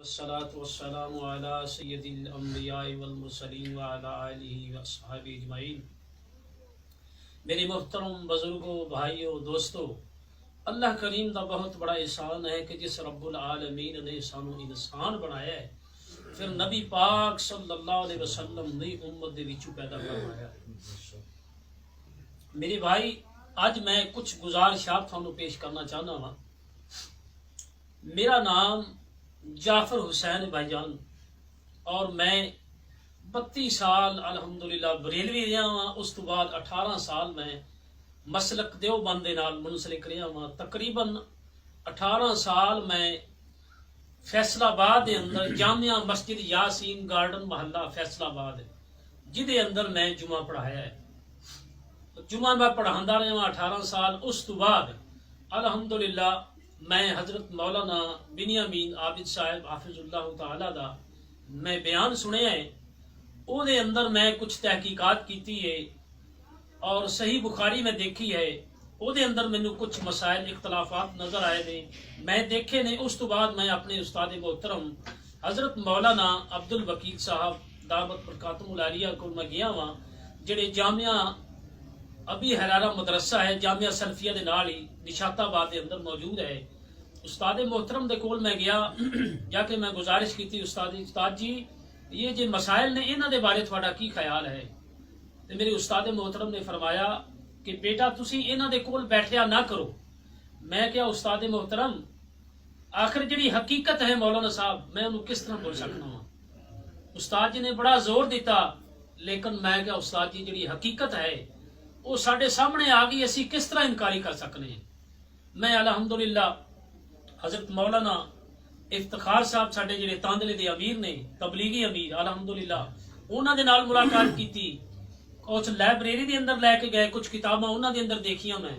والصلاة والسلام على سید الانبیاء والمرسلین وعلى آلہ واصحابہ اجمعین۔ میرے محترم بزرگوں، بھائیوں، دوستوں، اللہ کریم دا بہت بڑا احسان ہے کہ جس رب العالمین نے سانو انسان بنایا ہے، پھر نبی پاک صلی اللہ علیہ وسلم نے امت دے وچوں پیدا کروایا۔ میرے بھائی، آج میں کچھ گزارشات تھانوں پیش کرنا چاہنا ہوں۔ میرا نام جعفر حسین بھائی جان اور میں 32 سال الحمدللہ بریلوی رہا ہوں۔ اس تو بعد 18 سال میں مسلک دیوبند دے نال منسلک رہا ہوں۔ تقریباً 18 سال میں فیصل آباد دے اندر جامعہ مسجد یاسین گارڈن محلہ فیصل آباد جدے اندر میں جمعہ پڑھایا ہے۔ جمعہ میں پڑھاندا رہا ہوں 18 سال۔ اس تو بعد الحمدللہ میں حضرت مولانا بنیامین عابد صاحب حافظ اللہ تعالی دا میں بیان سنے ہیں، او دے اندر میں کچھ تحقیقات کیتی ہے اور صحیح بخاری میں دیکھی ہے۔ او دے اندر مینوں کچھ مسائل اختلافات نظر آئے نے، میں دیکھے نے۔ اس تو بعد میں اپنے استاد محترم حضرت مولانا عبد الوکیل صاحب دعوت برکاتہم العالیہ کو میں گیا ہاں، جڑے جامعہ ابھی حرارہ مدرسہ ہے، جامعہ سلفیہ دے نال ہی نشاط آباد دے اندر موجود ہے۔ استاد محترم دے کول میں گیا، جا کے میں گزارش کی تھی استاد جی یہ جو مسائل نے انہاں دے بارے تھوڑا کی خیال ہے؟ تے میرے استاد محترم نے فرمایا کہ بیٹا تسی انہاں دے کول بیٹھیا نہ کرو۔ میں کیا استاد محترم آخر جڑی حقیقت ہے مولانا صاحب میں انہوں کس طرح بول سکنا ہوں؟ استاد جی نے بڑا زور دیتا، لیکن میں کیا استاد جی جڑی حقیقت ہے وہ ساڈے سامنے آ گئی، اسی کس طرح انکاری کر سکنے ہیں؟ میں الحمدللہ حضرت مولانا افتخار صاحب ساڈے جڑے تاندلے دے امیر نے، تبلیغی امیر، الحمدللہ انہاں دے نال ملاقات کیتی، کچھ لائبریری دے اندر لے کے گئے، کچھ کتاباں انہاں دے اندر دیکھیاں میں۔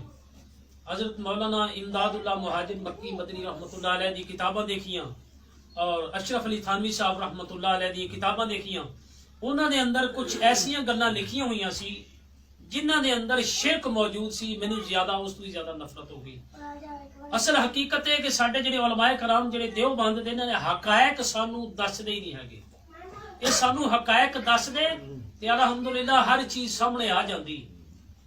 حضرت مولانا امداد اللہ مہاجر مکی مدنی رحمۃ اللہ علیہ دی کتاباں دیکھیاں اور اشرف علی تھانوی صاحب رحمۃ اللہ علیہ دی کتاباں دیکھیاں۔ انہاں دے اندر کچھ ایسیاں گلاں لکھیاں ہوئیاں سی جنہاں دے اندر شرک موجود سی۔ مینوں زیادہ اس تو زیادہ نفرت ہو گئی۔ اصل حقیقت ہے کہ ساڈے جڑے علماء کرام جڑے دیوبند دے نے حقائق سانو دس دے ہی نہیں ہے، یہ سانو حقائق دس دے تے الحمدللہ ہر چیز سامنے آ جاندی۔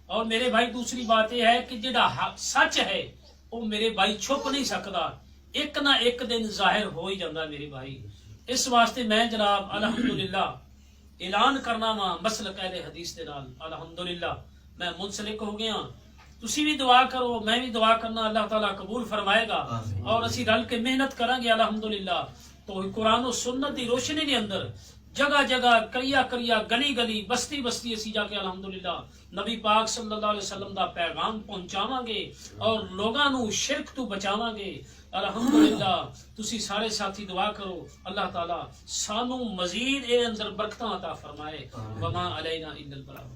اور میرے بھائی دوسری بات یہ ہے کہ جڑا سچ ہے وہ میرے بھائی چھپ نہیں سکتا، ایک نہ ایک دن ظاہر ہو ہی جاندہ میرے بھائی۔ اس واسطے میں جناب الحمدللہ اعلان کرنا وا مسلک اہل حدیث دے نال الحمدللہ میں منسلک ہو گیا۔ تسی بھی دعا کرو، میں بھی دعا کرنا، اللہ تعالیٰ قبول فرمائے گا اور اسی رل کے محنت کریں گے الحمدللہ۔ تو قرآن و سنت دی روشنی دے اندر جگہ جگہ کریا کریا گلی گلی بستی بستی اسی جا کے الحمدللہ نبی پاک صلی اللہ علیہ وسلم دا پیغام پہنچاواں گے اور لوگاں نو شرک تو بچاواں گے الحمدللہ۔ تسی سارے ساتھی دعا کرو، اللہ تعالیٰ سانو مزید اے اندر برکتاں عطا فرمائے۔ وما علینا الا البلاغ۔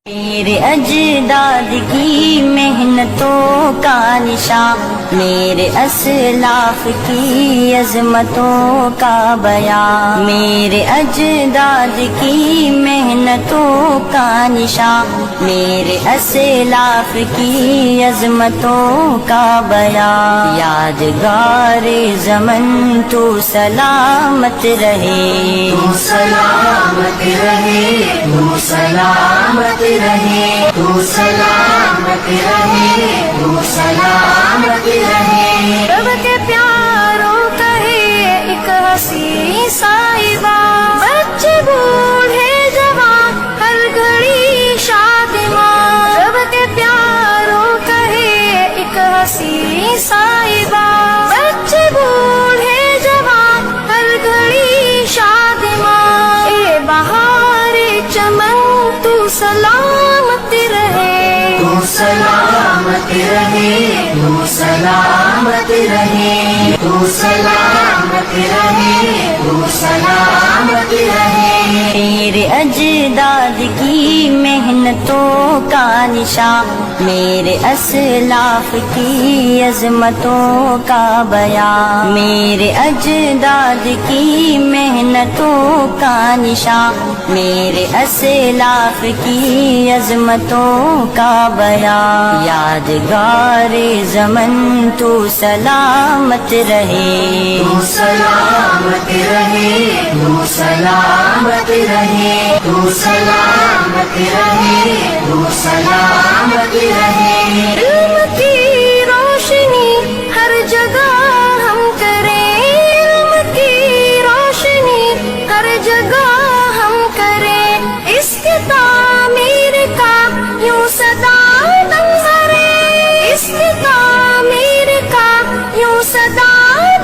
میرے اجداد کی محنتوں کا نشان، میرے اسلاف کی عظمتوں کا بیان، میرے اجداد کی محنتوں کا نشان، میرے اسلاف کی عظمتوں کا بیان۔ یادگار زمن تو سلامت رہے، تو سلامت رہے، تو سلامت رہے، تو سلامت رہے، تو سلامت رہے۔ رب کے پیاروں کہے ایک حسین صاحبہ، بچے بوڑھے جوان ہر گھڑی شادماں۔ رب کے پیاروں کہے ایک حسین صاحبہ، بچے بوڑھے جوان ہر گھڑی شادماں۔ اے بہار چمن تو سلامت رہے، تو سلامت رہے، تو سلامت رہے، تو سلامت رہے، تو سلامت رہے۔ میرے اجداد کی محنتوں کا نشان، میرے اسلاف کی عظمتوں کا بیان، میرے اجداد کی محنتوں کا نشان، میرے اسلاف کی عظمتوں کا بیان، یادگار زمن تو سلامت رہے، تو سلامت رہے، تو سلامت رہے، تو سلامت رہے، تو سلامت رہے۔ علم کی روشنی ہر جگہ ہم کریں، علم کی روشنی ہر جگہ ہم کریں، اس کی تعمیر کا یوں صدا دم بھرے، اس کی تعمیر کا یوں صدا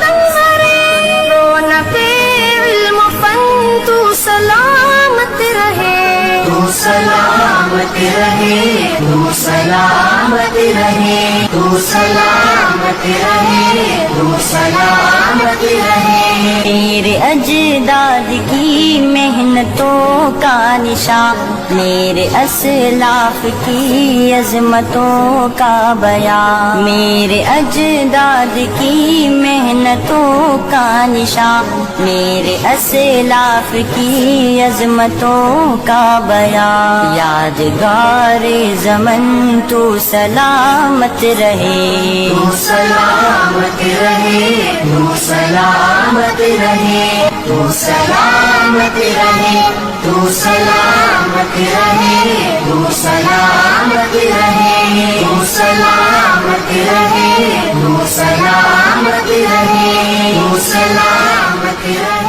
دم بھرے، رونق علم فن تو سلامت رہے، تو سلامت رہے، تو سلامت رہے، تو سلامت رہے، تو سلامت رہے۔ میرے اجداد کی محنتوں کا نشان، میرے اسلاف کی عظمتوں کا بیان، میرے اجداد کی محنتوں کا نشان، میرے اسلاف کی عظمتوں کا بیان، یادگار زمن تو سلامت رہے، تو سلامت رہے، تو سلامت رہے، تو سلامت رہے، تو سلامت رہے، تو سلامت رہے، تو سلامت رہے، تو سلامت رہے، تو سلامت رہے۔